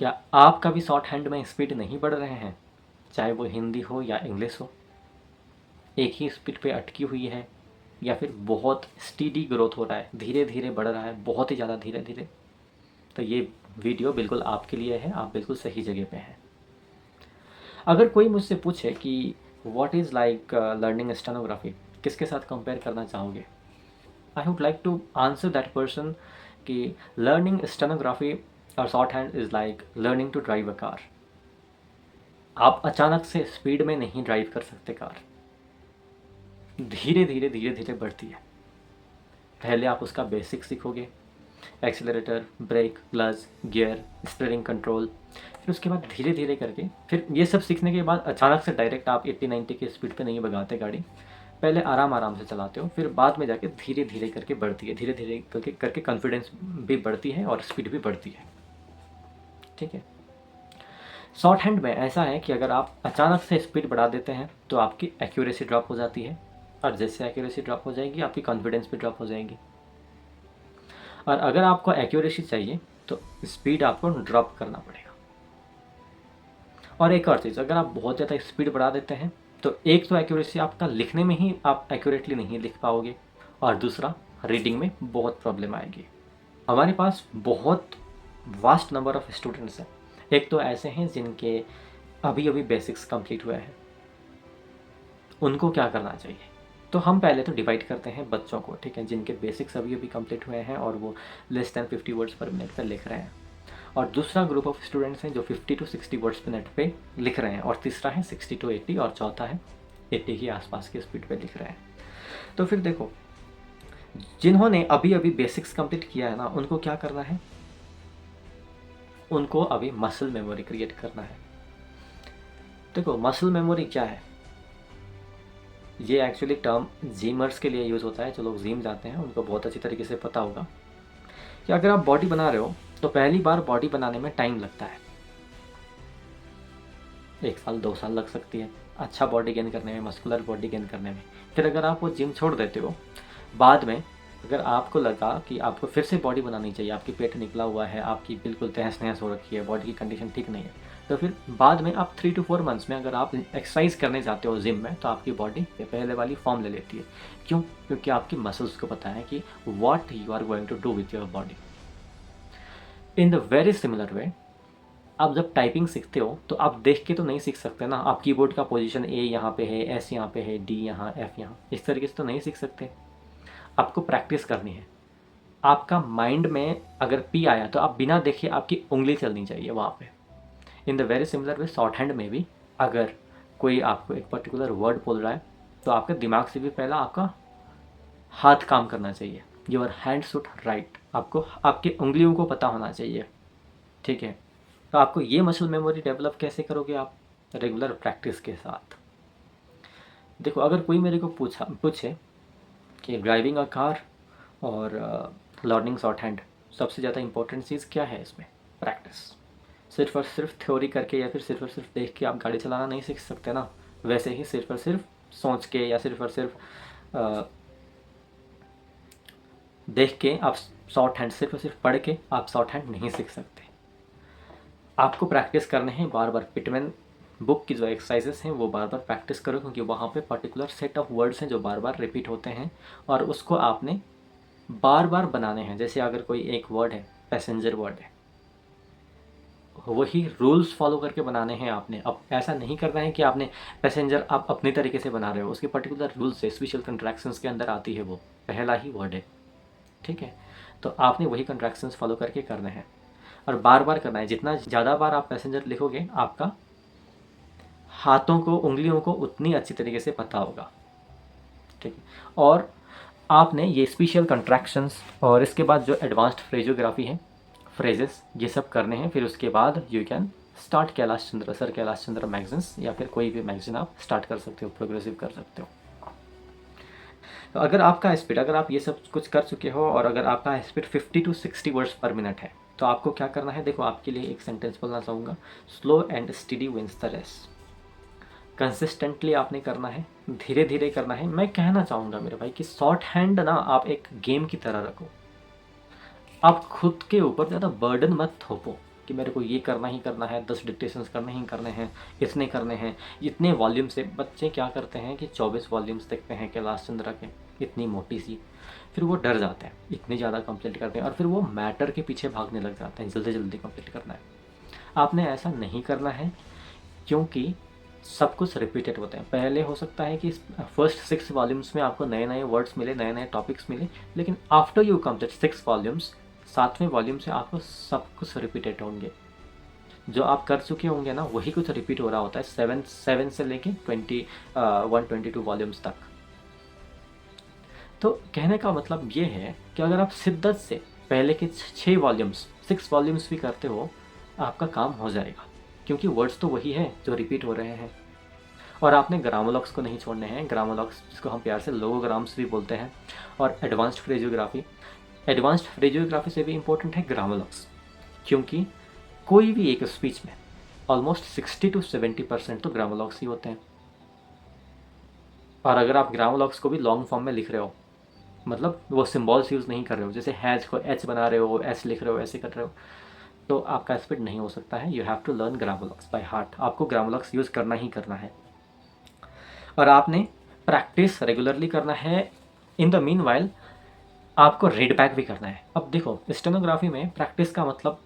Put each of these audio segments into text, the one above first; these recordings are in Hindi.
क्या आप कभी शॉर्ट हैंड में स्पीड नहीं बढ़ रहे हैं? चाहे वो हिंदी हो या इंग्लिश हो, एक ही स्पीड पे अटकी हुई है या फिर बहुत स्टीडी ग्रोथ हो रहा है, धीरे धीरे बढ़ रहा है, बहुत ही ज़्यादा धीरे धीरे। तो ये वीडियो बिल्कुल आपके लिए है, आप बिल्कुल सही जगह पे हैं। अगर कोई मुझसे पूछे कि what is like learning stenography, किसके साथ कंपेयर करना चाहोगे? I would like to answer that person कि लर्निंग स्टेनोग्राफी और short hand is like learning to drive a car. आप अचानक से स्पीड में नहीं ड्राइव कर सकते कार, धीरे धीरे धीरे धीरे बढ़ती है। पहले आप उसका बेसिक सीखोगे, accelerator, brake, clutch, gear, steering control. फिर उसके बाद धीरे धीरे करके, फिर ये सब सीखने के बाद अचानक से डायरेक्ट आप 80-90 की स्पीड पे नहीं भगाते गाड़ी। पहले आराम आराम से चलाते हो, फिर बाद में जाके धीरे धीरे करके बढ़ती है, धीरे धीरे करके कॉन्फिडेंस भी बढ़ती है और स्पीड भी बढ़ती है। ठीक है। शॉर्ट हैंड में ऐसा है कि अगर आप अचानक से स्पीड बढ़ा देते हैं तो आपकी एक्यूरेसी ड्रॉप हो जाती है, और जैसे एक्यूरेसी ड्रॉप हो जाएगी आपकी कॉन्फिडेंस भी ड्रॉप हो जाएगी। और अगर आपको एक्यूरेसी चाहिए तो स्पीड आपको ड्रॉप करना पड़ेगा। और एक और चीज़, अगर आप बहुत ज़्यादा स्पीड बढ़ा देते हैं तो एक तो एक्यूरेसी आपका लिखने में ही आप एक्यूरेटली नहीं लिख पाओगे, और दूसरा रीडिंग में बहुत प्रॉब्लम आएगी। हमारे पास बहुत वास्ट नंबर ऑफ स्टूडेंट्स हैं। एक तो ऐसे हैं जिनके अभी अभी बेसिक्स कंप्लीट हुए हैं, उनको क्या करना चाहिए? तो हम पहले तो डिवाइड करते हैं बच्चों को, ठीक है, जिनके बेसिक्स अभी अभी कंप्लीट हुए हैं और वो less than 50 words per minute पर लिख रहे हैं। और दूसरा ग्रुप ऑफ स्टूडेंट्स हैं जो 50 to 60 वर्ड्स पर मिनट पे लिख रहे हैं, और तीसरा है 60 to 80, और चौथा है 80 के आसपास की स्पीड पे लिख रहे हैं। तो फिर देखो, जिन्होंने अभी अभी बेसिक्स कंप्लीट किया है ना, उनको क्या करना है? उनको अभी मसल मेमोरी क्रिएट करना है। देखो, मसल मेमोरी क्या है? ये एक्चुअली टर्म जिमर्स के लिए यूज़ होता है। जो लोग जिम जाते हैं उनको बहुत अच्छी तरीके से पता होगा कि अगर आप बॉडी बना रहे हो तो पहली बार बॉडी बनाने में टाइम लगता है, 1 साल 2 साल लग सकती है अच्छा बॉडी गेन करने में, मस्कुलर बॉडी गेन करने में। फिर अगर आप वो जिम छोड़ देते हो, बाद में अगर आपको लगा कि आपको फिर से बॉडी बनानी चाहिए, आपकी पेट निकला हुआ है, आपकी बिल्कुल तहस नहस हो रखी है, बॉडी की कंडीशन ठीक नहीं है, तो फिर बाद में आप 3 to 4 मंथ्स में अगर आप एक्सरसाइज करने जाते हो जिम में, तो आपकी बॉडी पहले वाली फॉर्म ले लेती है। क्यों? क्योंकि आपकी मसल्स को पता है कि what you are going to do with your body. In the very similar way, आप जब टाइपिंग सीखते हो तो आप देख के तो नहीं सीख सकते ना। आप कीबोर्ड का पोजीशन ए यहाँ पे है, एस यहाँ पे है, डी यहाँ, एफ यहाँ, इस तरीके से तो नहीं सीख सकते। आपको प्रैक्टिस करनी है। आपका माइंड में अगर पी आया तो आप बिना देखे आपकी उंगली चलनी चाहिए वहाँ पे। इन the very similar way, short hand में भी अगर कोई आपको एक पर्टिकुलर वर्ड बोल रहा है तो आपके दिमाग से भी पहला आपका हाथ काम करना चाहिए। योर हैंड शुड राइट, आपको आपकी उंगलियों को पता होना चाहिए। ठीक है। तो आपको ये मसल मेमोरी डेवलप कैसे करोगे आप? रेगुलर प्रैक्टिस के साथ। देखो, अगर कोई मेरे को पूछे कि ड्राइविंग अ कार और लर्निंग शॉर्ट हैंड, सबसे ज़्यादा इंपॉर्टेंट चीज़ क्या है इसमें? प्रैक्टिस। सिर्फ और सिर्फ थ्योरी करके या फिर सिर्फ और सिर्फ देख के आप गाड़ी चलाना नहीं सीख सकते ना। वैसे ही सिर्फ और सिर्फ सोच के या सिर्फ और सिर्फ देख के आप शॉर्ट हैंड, सिर्फ और सिर्फ पढ़ के आप शॉर्ट हैंड नहीं सीख सकते। आपको प्रैक्टिस करने हैं बार बार। पिटमैन बुक की जो एक्सरसाइजेस हैं वो बार बार प्रैक्टिस करो, क्योंकि वहाँ पे पर्टिकुलर सेट ऑफ वर्ड्स हैं जो बार बार रिपीट होते हैं, और उसको आपने बार बार बनाने हैं। जैसे अगर कोई एक वर्ड है, पैसेंजर वर्ड है, वही रूल्स फॉलो करके बनाने हैं आपने। अब ऐसा नहीं करना है कि आपने पैसेंजर आप अपनी तरीके से बना रहे हो, उसके पर्टिकुलर रूल्स है, स्पेशल कंट्रैक्शंस के अंदर आती है, वो पहला ही वर्ड है। ठीक है। तो आपने वही कंट्रैक्शंस फॉलो करके करने हैं और बार बार करना है। जितना ज़्यादा बार आप पैसेंजर लिखोगे, आपका हाथों को, उंगलियों को उतनी अच्छी तरीके से पता होगा। ठीक है। और आपने ये स्पेशल कंट्रैक्शंस और इसके बाद जो एडवांस्ड फ्रेजोग्राफी है, फ्रेजेस, ये सब करने हैं। फिर उसके बाद you can start Kailash Chandra, sir Kailash Chandra magazines, या फिर कोई भी मैगजीन आप स्टार्ट कर सकते हो, प्रोग्रेसिव कर सकते हो। तो अगर आपका स्पीड, अगर आप ये सब कुछ कर चुके हो और अगर आपका speed 50 to 60 words per minute है, तो आपको क्या करना है? देखो, आपके लिए एक सेंटेंस बोलना चाहूँगा, slow and steady wins the race. Consistently आपने करना है, धीरे धीरे करना है। मैं कहना चाहूँगा मेरे भाई कि शॉर्ट हैंड ना आप एक गेम की तरह रखो। आप खुद के ऊपर ज़्यादा बर्डन मत थोपो। कि मेरे को ये करना ही करना है, 10 डिक्टेशंस करने ही करने हैं, इतने करने हैं, इतने वॉल्यूम से। बच्चे क्या करते हैं कि 24 वॉल्यूम्स देखते हैं कैलाश चंद्र के, इतनी मोटी सी, फिर वो डर जाते हैं, इतनी ज़्यादा कंप्लीट करते हैं और फिर वो मैटर के पीछे भागने लग जाते हैं, जल्दी जल्दी कंप्लीट करना है। आपने ऐसा नहीं करना है, क्योंकि सब कुछ रिपीटेड होते हैं। पहले हो सकता है कि फर्स्ट 6 वॉल्यूम्स में आपको नए नए वर्ड्स मिले, नए नए टॉपिक्स मिले, लेकिन आफ्टर यू कंप्लीट 6 वॉल्यूम्स, 7वें वॉल्यूम से आपको सब कुछ रिपीटेड होंगे। जो आप कर चुके होंगे ना, वही कुछ रिपीट हो रहा होता है 7 से लेके 122 वॉल्यूम्स तक। तो कहने का मतलब ये है कि अगर आप शिद्दत से पहले के 6 वॉल्यूम्स, 6 वॉल्यूम्स भी करते हो, आपका काम हो जाएगा, क्योंकि वर्ड्स तो वही है जो रिपीट हो रहे हैं। और आपने ग्रामोलॉग्स को नहीं छोड़ने हैं। ग्रामोलॉग्स, जिसको हम प्यार से लोगोग्राम्स भी बोलते हैं, और एडवांस्ड फ्रेजियोग्राफी। एडवांस्ड फ्रेजियोग्राफी से भी इम्पोर्टेंट है ग्रामोलॉग्स, क्योंकि कोई भी एक स्पीच में ऑलमोस्ट 60 to 70% तो ग्रामोलॉग्स ही होते हैं। और अगर आप ग्रामोलॉग्स को भी लॉन्ग फॉर्म में लिख रहे हो, मतलब वो सिम्बॉल्स यूज़ नहीं कर रहे हो, जैसे हैज़ को एच बना रहे हो, एस लिख रहे हो, ऐसे कर रहे हो, तो आपका स्पीड नहीं हो सकता है। You have to learn grammalogues by heart. आपको ग्रामोलॉग्स यूज़ करना ही करना है, और आपने प्रैक्टिस रेगुलरली करना है। इन द मीन वाइल आपको रीड बैक भी करना है। अब देखो, स्टेनोग्राफी में प्रैक्टिस का मतलब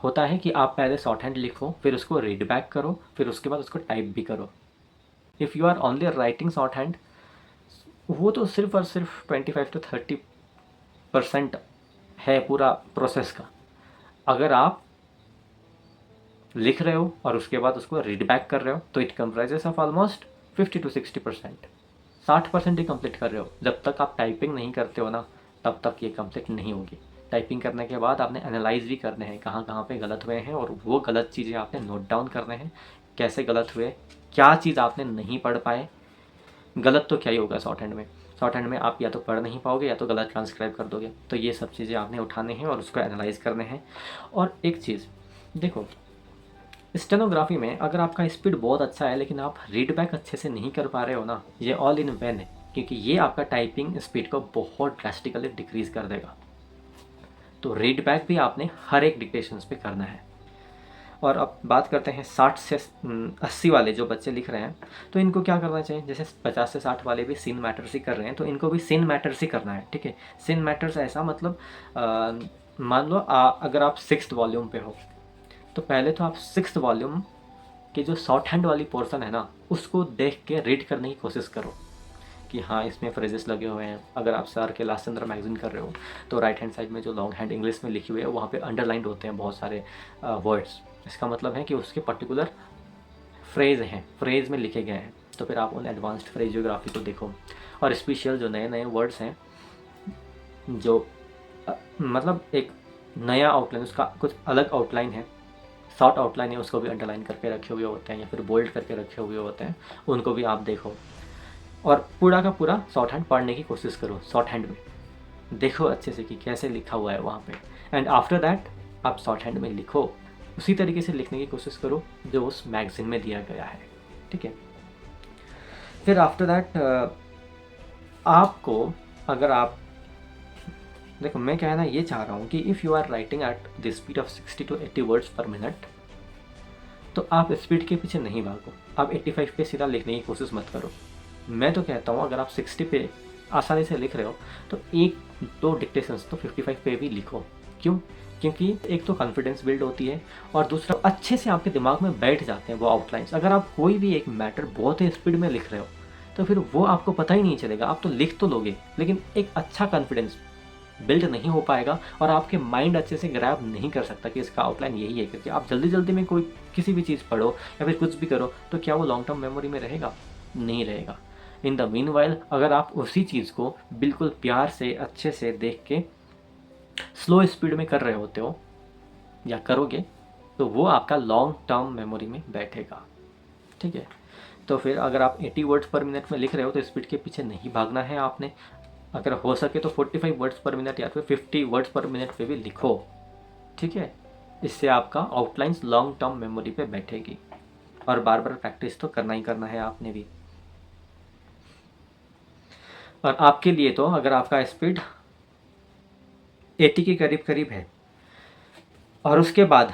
होता है कि आप पहले शॉर्ट हैंड लिखो, फिर उसको रीड बैक करो, फिर उसके बाद उसको टाइप भी करो। If you are only writing short hand, वो तो सिर्फ और सिर्फ 25 to 30% है पूरा प्रोसेस का। अगर आप लिख रहे हो और उसके बाद उसको रीड बैक कर रहे हो, तो it comprises of almost 50 to 60%। 60% he complete कर रहे हो। जब तक आप टाइपिंग नहीं करते हो ना, तब तक ये कंप्लीट नहीं होगी। टाइपिंग करने के बाद आपने एनालाइज भी करने हैं, कहाँ कहाँ पे गलत हुए हैं, और वो गलत चीज़ें आपने नोट डाउन करने हैं, कैसे गलत हुए, क्या चीज़ आपने नहीं पढ़ पाए। गलत तो क्या ही होगा शॉर्ट हैंड में, शॉर्ट हैंड में आप या तो पढ़ नहीं पाओगे या तो गलत ट्रांसक्राइब कर दोगे। तो ये सब चीज़ें आपने उठाने हैं और उसको एनालाइज करने हैं। और एक चीज़ देखो, स्टेनोग्राफी में अगर आपका स्पीड बहुत अच्छा है लेकिन आप रीड बैक अच्छे से नहीं कर पा रहे हो ना, ये ऑल इन वैन है, क्योंकि ये आपका टाइपिंग स्पीड को बहुत ड्रास्टिकली डिक्रीज कर देगा। तो रीड बैक भी आपने हर एक डिक्टेशंस पे करना है। और अब बात करते हैं 60 से 80 वाले जो बच्चे लिख रहे हैं, तो इनको क्या करना चाहिए। जैसे 50 से 60 वाले भी सीन मैटर्स ही कर रहे हैं, तो इनको भी सीन मैटर्स ही करना है, ठीक है। सीन मैटर्स ऐसा मतलब मान लो अगर आप 6th वॉल्यूम पे हो, तो पहले तो आप 6th वॉल्यूम के जो शॉर्ट हैंड वाली पोर्शन है ना, उसको देख के रीड करने की कोशिश करो कि हाँ इसमें फ्रेजेस लगे हुए हैं। अगर आप सर के लास्ट चंद्र मैगजीन कर रहे हो, तो राइट हैंड साइड में जो लॉन्ग हैंड इंग्लिश में लिखी हुई है, वहाँ पे अंडरलाइंड होते हैं बहुत सारे वर्ड्स। इसका मतलब है कि उसके पर्टिकुलर फ्रेज हैं, फ्रेज में लिखे गए हैं। तो फिर आप उन एडवांस्ड फ्रेजियोग्राफी को देखो, और स्पेशल जो नए नए वर्ड्स हैं, जो मतलब एक नया आउटलाइन, उसका कुछ अलग आउटलाइन है, शॉर्ट आउटलाइन है, उसको भी अंडरलाइन करके रखे हुए होते हैं या फिर बोल्ड करके रखे हुए होते हैं, उनको भी आप देखो। और पूरा का पूरा शॉर्ट हैंड पढ़ने की कोशिश करो, शॉर्ट हैंड में देखो अच्छे से कि कैसे लिखा हुआ है वहाँ पे। एंड आफ्टर दैट आप शॉर्ट हैंड में लिखो, उसी तरीके से लिखने की कोशिश करो जो उस मैगजीन में दिया गया है, ठीक है। फिर आफ्टर दैट आपको, अगर आप देखो, मैं कहना ये चाह रहा हूँ कि if you are writing at the speed of 60 to 80 words per minute, तो आप स्पीड के पीछे नहीं भागो, आप 85 पे सीधा लिखने की कोशिश मत करो। मैं तो कहता हूँ अगर आप 60 पे आसानी से लिख रहे हो, तो एक दो डिक्टेशंस तो 55 पे भी लिखो। क्यों? क्योंकि एक तो कॉन्फिडेंस बिल्ड होती है, और दूसरा अच्छे से आपके दिमाग में बैठ जाते हैं वो आउटलाइंस। अगर आप कोई भी एक मैटर बहुत ही स्पीड में लिख रहे हो, तो फिर वो आपको पता ही नहीं चलेगा। आप तो लिख तो लोगे, लेकिन एक अच्छा कॉन्फिडेंस बिल्ड नहीं हो पाएगा, और आपके माइंड अच्छे से ग्रैब नहीं कर सकता कि इसका आउटलाइन यही है। क्योंकि आप जल्दी जल्दी में कोई किसी भी चीज़ पढ़ो या फिर कुछ भी करो, तो क्या वो लॉन्ग टर्म मेमोरी में रहेगा? नहीं रहेगा। इन द मीन वाइल अगर आप उसी चीज़ को बिल्कुल प्यार से अच्छे से देख के स्लो स्पीड में कर रहे होते हो या करोगे, तो वो आपका लॉन्ग टर्म मेमोरी में बैठेगा, ठीक है। तो फिर अगर आप 80 वर्ड्स पर मिनट में लिख रहे हो, तो स्पीड के पीछे नहीं भागना है आपने। अगर हो सके तो 45 वर्ड्स पर मिनट या फिर 50 वर्ड्स पर मिनट पे भी लिखो, ठीक है। इससे आपका आउटलाइंस लॉन्ग टर्म मेमोरी पे बैठेगी, और बार बार प्रैक्टिस तो करना ही करना है आपने भी। और आपके लिए तो अगर आपका स्पीड 80 के करीब करीब है, और उसके बाद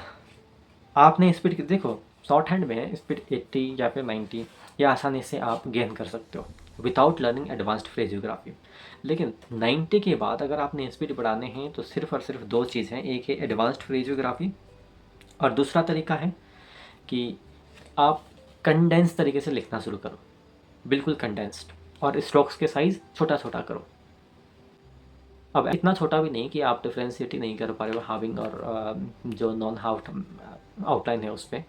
आपने स्पीड देखो, शॉर्ट हैंड में स्पीड 80 या फिर 90 या आसानी से आप गेन कर सकते हो विदाउट लर्निंग एडवांस्ड फ्रेजियोग्राफी। लेकिन 90 के बाद अगर आपने स्पीड बढ़ाने हैं तो सिर्फ और सिर्फ दो चीज़ हैं, एक है एडवांस्ड फ्रेजियोग्राफी और दूसरा तरीका है कि आप कंडेंस तरीके से लिखना शुरू करो, बिल्कुल कंडेंस्ड, और स्ट्रोक्स के साइज़ छोटा छोटा करो। अब इतना छोटा भी नहीं कि आप डिफ्रेंशिएट ही नहीं कर पा रहे हो हाविंग और जो नॉन हाफ आउटलाइन है उस पर।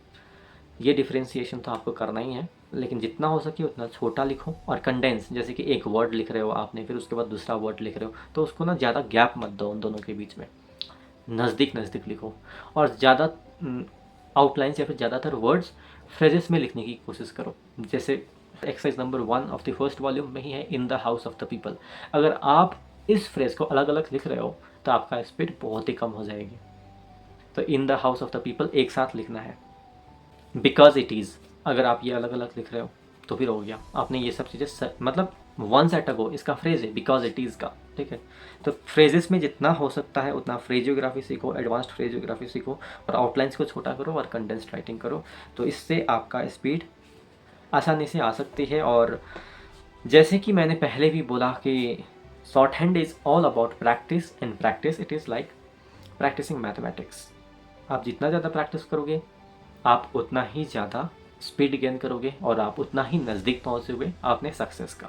ये डिफ्रेंशिएशन तो आपको करना ही है, लेकिन जितना हो सके उतना छोटा लिखो और कंडेंस, जैसे कि एक वर्ड लिख रहे हो आपने फिर उसके बाद दूसरा वर्ड लिख रहे हो तो उसको ना ज़्यादा गैप मत दो उन दोनों के बीच में, नज़दीक नज़दीक लिखो। और ज़्यादा आउटलाइंस या फिर ज़्यादातर वर्ड्स फ्रेजेस में लिखने की कोशिश करो। जैसे exercise number 1 of the first volume में ही है, in the house of the people. अगर आप इस फ्रेज को अलग अलग लिख रहे हो तो आपका स्पीड बहुत ही कम हो जाएगी। तो in the house of the people एक साथ लिखना है। बिकॉज इट इज़, अगर आप ये अलग अलग लिख रहे हो तो फिर हो गया, आपने ये सब चीज़ें मतलब वन सेट अगो इसका फ्रेज है बिकॉज इट इज़ का, ठीक है। तो फ्रेजेस में जितना हो सकता है उतना फ्रेजियोग्राफी सीखो, एडवांस्ड फ्रेजियोग्राफी सीखो और आउटलाइंस को छोटा करो और कंडेंस्ड राइटिंग करो, तो इससे आपका स्पीड आसानी से आ सकती है। और जैसे कि मैंने पहले भी बोला कि short hand is all about practice, and practice it is like practicing mathematics. आप जितना ज़्यादा प्रैक्टिस करोगे आप उतना ही ज़्यादा स्पीड गेन करोगे और आप उतना ही नज़दीक पहुँचोगे अपने सक्सेस का।